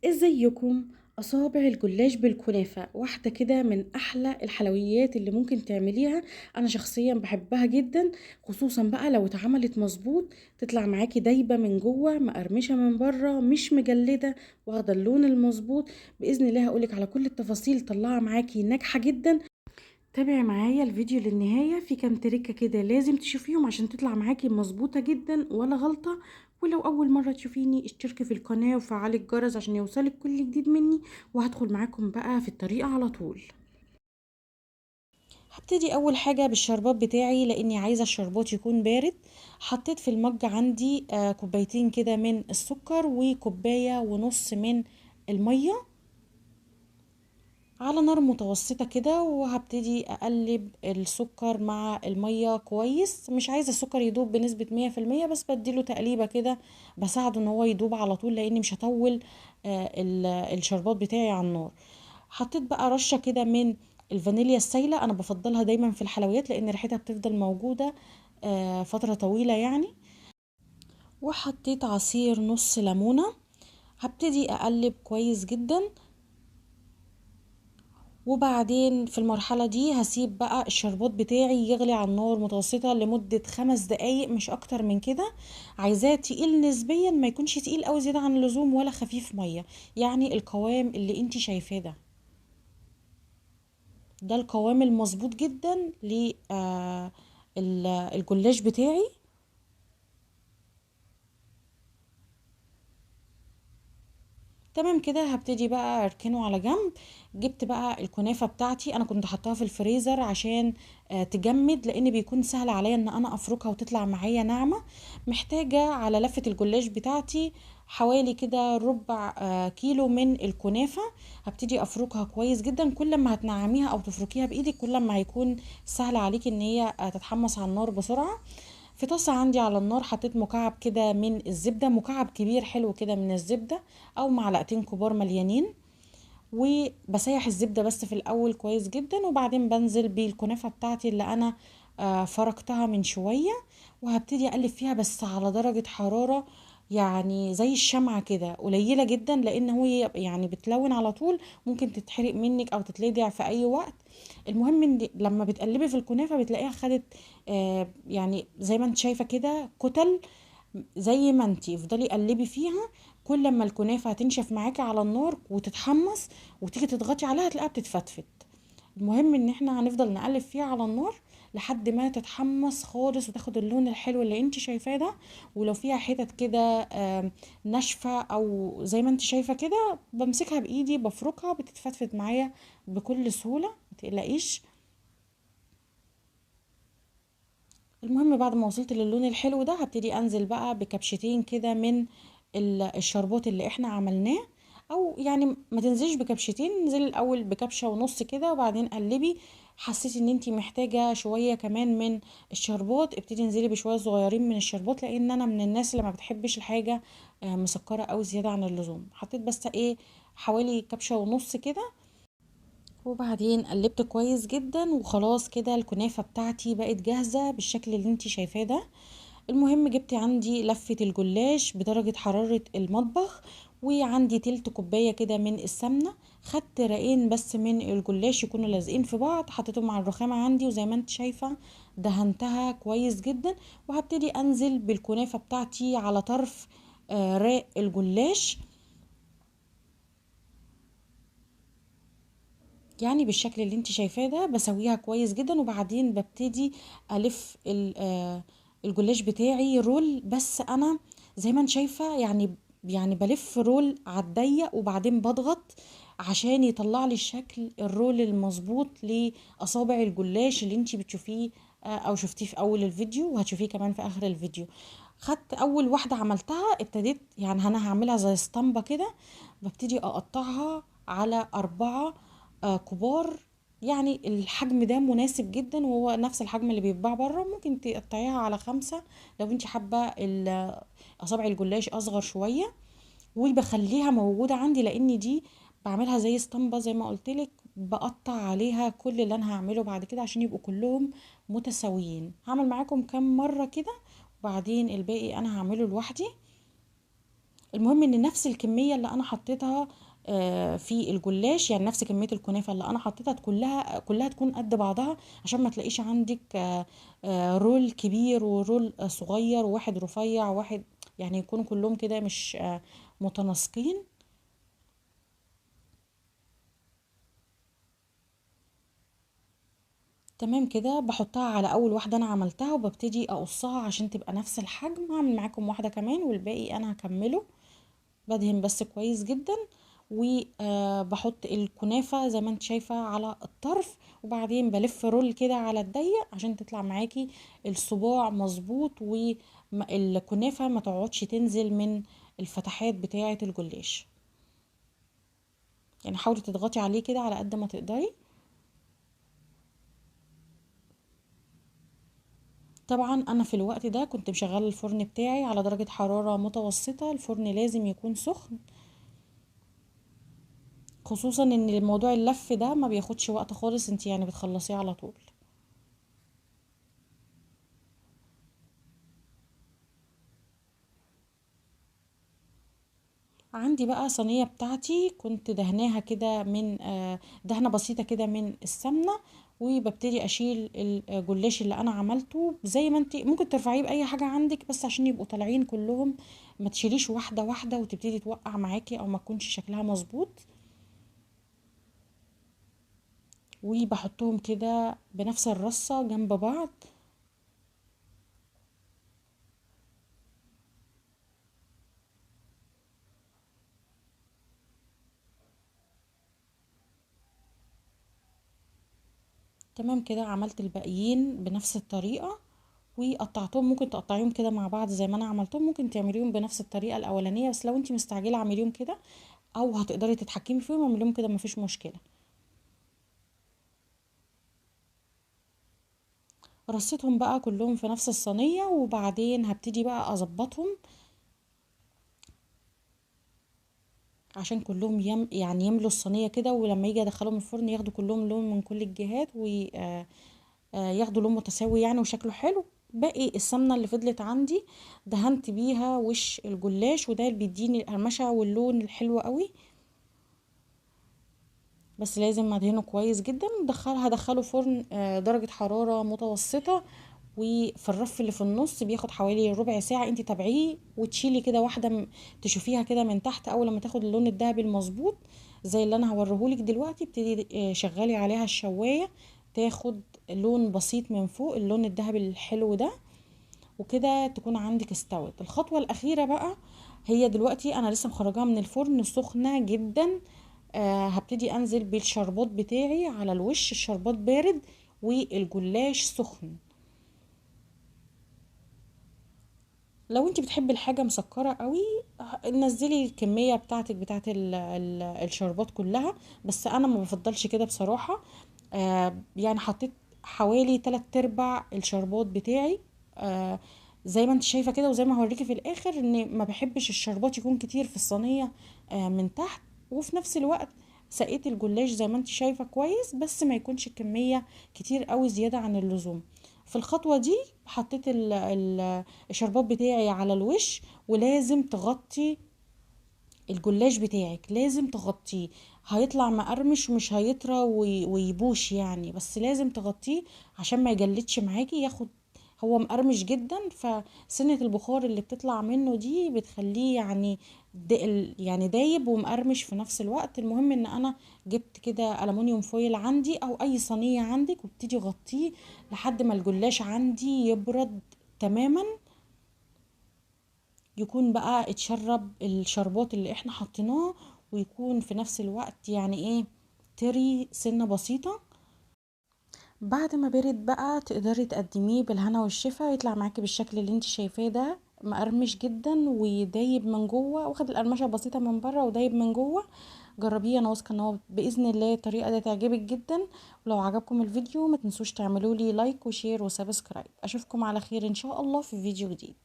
ازيكم؟ اصابع الجلاش بالكنافه واحده كده من احلى الحلويات اللي ممكن تعمليها. انا شخصيا بحبها جدا، خصوصا بقى لو اتعملت مظبوط تطلع معاكي دايبه من جوه، مقرمشه من بره، مش مجلده، واخده اللون المظبوط. باذن الله هقولك على كل التفاصيل، طلعها معاكي ناجحه جدا. تابعي معايا الفيديو للنهاية، في كام تريكة كده لازم تشوفيهم عشان تطلع معاكي مظبوطة جدا ولا غلطة. ولو أول مرة تشوفيني اشتركي في القناة وفعلي الجرس عشان يوصلك كل جديد مني، وهدخل معاكم بقى في الطريقة على طول. هبتدي أول حاجة بالشربات بتاعي لأني عايزة الشربات يكون بارد. حطيت في المج عندي كوبايتين كده من السكر وكوباية ونص من المية على نار متوسطة كده، وهبتدي اقلب السكر مع المية كويس. مش عايزة السكر يدوب بنسبة 100%، بس بديله تقليبة كده بساعده ان هو يدوب على طول، لاني مش هطول الشربات بتاعي على النار. حطيت بقى رشة كده من الفانيليا السايلة، انا بفضلها دايما في الحلويات لان ريحتها بتفضل موجودة فترة طويلة يعني. وحطيت عصير نص ليمونة. هبتدي اقلب كويس جدا، وبعدين في المرحلة دي هسيب بقى الشربات بتاعي يغلي على النار متوسطة لمدة 5 دقايق، مش اكتر من كده. عايزاه تقيل نسبيا، ما يكونش تقيل اوي زيادة عن اللزوم ولا خفيف مية، يعني القوام اللي انتي شايفاه ده القوام المظبوط جدا الجلاش بتاعي. تمام كده، هبتدي بقى اركنه على جنب. جبت بقى الكنافة بتاعتي، انا كنت حطاها في الفريزر عشان تجمد، لان بيكون سهل عليا ان انا افركها وتطلع معايا ناعمة. محتاجة على لفة الجلاش بتاعتي حوالي كده ربع كيلو من الكنافة. هبتدي افركها كويس جدا، كل ما هتنعميها او تفركيها بايدك كل ما هيكون سهل عليك ان هي تتحمص على النار بسرعة. في طاسة عندي على النار حطيت مكعب كده من الزبدة، مكعب كبير حلو كده من الزبدة او معلقتين كبار مليانين. وبسيح الزبدة بس في الاول كويس جدا، وبعدين بنزل بالكنافة بتاعتي اللي انا فركتها من شوية. وهبتدي اقلب فيها بس على درجة حرارة يعني زي الشمعة كده قليلة جدا، لان هو يعني بتلون على طول، ممكن تتحرق منك او تتلدع في اي وقت. المهم ان لما بتقلبي في الكنافة بتلاقيها خدت يعني زي ما انت شايفة كده كتل. زي ما انتي افضلي قلبي فيها، كل ما الكنافة هتنشف معاكي على النار وتتحمص وتيجي تضغطي عليها تلاقيها بتتفتفت. المهم ان احنا هنفضل نقلب فيها على النار لحد ما تتحمص خالص وتاخد اللون الحلو اللي انت شايفاه ده. ولو فيها حتت كده ناشفة او زي ما انت شايفة كده، بمسكها بايدي بفركها بتتفتفت معايا بكل سهولة، متقلقيش. المهم بعد ما وصلت للون الحلو ده هبتدي انزل بقى بكبشتين كده من الشربات اللي احنا عملناه. او يعني ما تنزليش بكبشتين، انزلي الاول بكبشة ونص كده وبعدين قلبي. حسيتي ان انتي محتاجة شوية كمان من الشربات، ابتدي انزلي بشوية صغيرين من الشربات، لان انا من الناس اللي ما بتحبش الحاجة مسكرة او زيادة عن اللزوم. حطيت بس ايه حوالي كبشة ونص كده، وبعدين قلبت كويس جدا وخلاص كده الكنافة بتاعتي بقت جاهزة بالشكل اللي انتي شايفاه ده. المهم جبت عندي لفة الجلاش بدرجة حرارة المطبخ، وعندي تلت كوباية كده من السمنة. خدت رقين بس من الجلاش يكونوا لازقين في بعض، حطيتهم على الرخامة عندي وزي ما انت شايفة دهنتها كويس جدا. وهبتدي انزل بالكنافة بتاعتي على طرف راق الجلاش، يعني بالشكل اللي انت شايفاه ده بسويها كويس جدا. وبعدين ببتدي الف الجلاش بتاعي رول، بس انا زي ما انت شايفه يعني بلف رول على الضيق وبعدين بضغط عشان يطلع لي الشكل الرول المظبوط لاصابع الجلاش اللي انت بتشوفيه او شفتيه في اول الفيديو وهتشوفيه كمان في اخر الفيديو. خدت اول واحده عملتها، ابتديت يعني انا هعملها زي اسطمبه كده، ببتدي اقطعها على 4 كبار. يعني الحجم ده مناسب جدا وهو نفس الحجم اللي بيتباع بره، ممكن تقطعيها على 5 لو انت حابة اصابع الجلاش اصغر شوية. وبخليها موجودة عندي لان دي بعملها زي اسطمبة زي ما قلتلك، بقطع عليها كل اللي انا هعمله بعد كده عشان يبقوا كلهم متساويين. هعمل معاكم كام مرة كده وبعدين الباقي انا هعمله لوحدي. المهم ان نفس الكمية اللي انا حطيتها في الجلاش، يعني نفس كمية الكنافة اللي انا حطيتها كلها تكون قد بعضها، عشان ما تلاقيش عندك رول كبير ورول صغير وواحد رفيع وواحد، يعني يكونوا كلهم كده مش متناسقين. تمام كده، بحطها على اول واحدة انا عملتها وببتدي اقصها عشان تبقى نفس الحجم. هعمل معاكم واحدة كمان والباقي انا هكمله. بدهن بس كويس جدا، وبحط الكنافة زي ما انت شايفة على الطرف، وبعدين بلف رول كده على الضيق عشان تطلع معاكي الصباع مظبوط، والكنافة ما تقعدش تنزل من الفتحات بتاعة الجلاش. يعني حاولي تضغطي عليه كده على قد ما تقدري. طبعا انا في الوقت ده كنت مشغله الفرن بتاعي على درجة حرارة متوسطة، الفرن لازم يكون سخن، خصوصا ان الموضوع اللف ده ما بياخدش وقت خالص، انت يعني بتخلصيه على طول. عندي بقى صينية بتاعتي كنت دهناها كده من دهنة بسيطة كده من السمنة، وببتدي اشيل الجلاش اللي انا عملته. زي ما انت ممكن ترفعيه باي حاجة عندك، بس عشان يبقوا طالعين كلهم، ما تشيليش واحدة واحدة وتبتدي توقع معاكي او ما تكونش شكلها مظبوط. وبحطهم كده بنفس الرصة جنب بعض. تمام كده، عملت الباقيين بنفس الطريقة وقطعتهم. ممكن تقطعيهم كده مع بعض زي ما انا عملتهم، ممكن تعمليهم بنفس الطريقة الاولانية، بس لو انتي مستعجلة اعمليهم كده، او هتقدري تتحكمي فيهم اعمليهم كده مفيش مشكلة. رصيتهم بقى كلهم في نفس الصينية، وبعدين هبتدي بقى اظبطهم عشان كلهم يعني يملوا الصينية كده، ولما يجي ادخلهم الفرن ياخدوا كلهم لون من كل الجهات، وياخدوا لون متساوي يعني وشكله حلو. باقي السمنة اللي فضلت عندي دهنت بيها وش الجلاش، وده اللي بيديني القرمشة واللون الحلو قوي. بس لازم ادهنه كويس جدا. هدخله فرن درجة حرارة متوسطة، وفي الرف اللي في النص بياخد حوالي ربع ساعة. انت تابعيه وتشيلي كده واحدة تشوفيها كده من تحت اول لما تاخد اللون الذهبي المظبوط زي اللي انا هوريهولك دلوقتي. ابتدي شغلي عليها الشواية تاخد لون بسيط من فوق، اللون الذهبي الحلو ده، وكده تكون عندك استوت. الخطوة الأخيرة بقى هي دلوقتي أنا لسه مخرجاها من الفرن سخنة جدا. هبتدي أنزل بالشربات بتاعي على الوش، الشربات بارد والجلاش سخن. لو انت بتحبي الحاجة مسكرة قوي نزلي الكمية بتاعتك بتاعت الشربات كلها، بس انا ما بفضلش كده بصراحة. يعني حطيت حوالي 3/4 الشربات بتاعي. آه زي ما انت شايفة كده، وزي ما هوريكي في الاخر ان ما بحبش الشربات يكون كتير في الصينية من تحت. وفي نفس الوقت سقيت الجلاش زي ما انت شايفة كويس، بس ما يكونش كمية كتير قوي زيادة عن اللزوم. في الخطوة دي حطيت الشربات بتاعي على الوش، ولازم تغطي الجلاش بتاعك، لازم تغطيه. هيطلع مقرمش مش هيطرى ويبوش يعني، بس لازم تغطيه عشان ما يجلدش معاكي ياخد. هو مقرمش جدا، فسنة البخار اللي بتطلع منه دي بتخليه يعني يعني دايب ومقرمش في نفس الوقت. المهم ان انا جبت كده ألمونيوم فويل عندي او اي صينية عندك، وابتدي غطيه لحد ما الجلاش عندي يبرد تماما، يكون بقى اتشرب الشربات اللي احنا حطيناه، ويكون في نفس الوقت يعني ايه، طري سنة بسيطة. بعد ما برد بقى تقدري تقدميه بالهنا والشفا، يطلع معاكي بالشكل اللي انت شايفاه ده، مقرمش جدا ودايب من جوه، واخد القرمشه بسيطه من بره ودايب من جوه. جربيه، انا واثقه ان هو باذن الله الطريقه دي تعجبك جدا. ولو عجبكم الفيديو ما تنسوش تعملوا لي لايك وشير وسبسكرايب. اشوفكم على خير ان شاء الله في فيديو جديد.